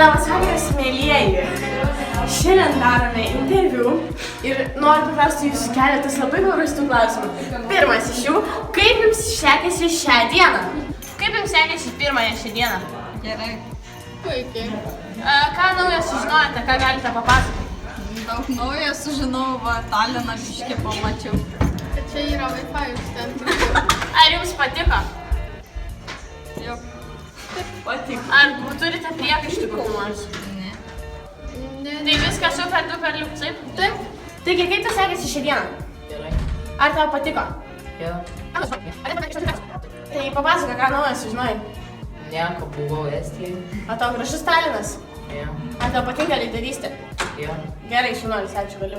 Labas vakaras, mėlieji. Šiandien darome interviu ir noriu paklausti jūsų keletas labai paprastų klausimų. Pirmas iš jų, kaip jums sekėsi šią dieną? Kaip jums sekėsi pirmąją šią dieną? Gerai. Puikiai. Ką naujo sužinojote, ką galite papasakoti? Daug naujo sužinau, Taliną biškį pamačiau. Čia yra Wi-Fi užtenka. Ar jums patiko? Jau. Patiko. Ar turite priekaištų kokių nors? Ne. Tai viskas super duper liuksai? Taip. Taigi, kaip tau sekėsi šią dieną? Gerai. Ar tau patiko? Jo. Tai papasakok, ką naujo sužinojai? Nieko, buvau Estijai. O tau gražus Talinas? Jo. Ar tau patinka lyderystė? Jo. Gerai, šaunuolis, ačiū, galiu.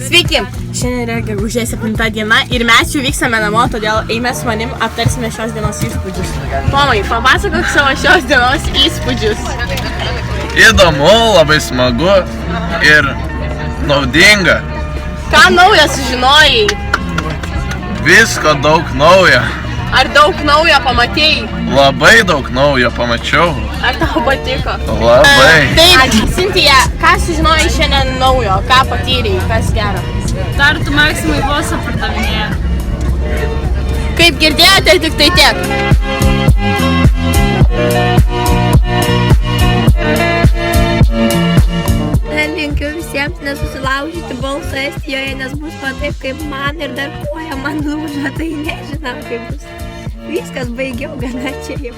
Sveiki! Šiandien yra gegužės 7 diena ir mes jau vyksame namo, todėl eime su manim aptarsime šios dienos įspūdžius. Tomai, papasakok savo šios dienos įspūdžius. Įdomu, labai smagu ir naudinga. Ką naujo sužinojai? Visko daug naujo. Ar daug naujo pamatėjai? Labai daug naujo pamačiau. Ar tau patiko? Labai. Taip, Sintija, ką sužinojai šiandien naujo? Ką patyrei? Kas gero? Tartu Maksimai Vosą pardavinėja. Kaip girdėjote, tik tai tiek. Linkiu visiems nesusilaužyti balsą Estijoje, nes bus va taip kaip man ir dar koja man lūžo, tai nežinau kaip bus. Viskas baigiau gana čia jau.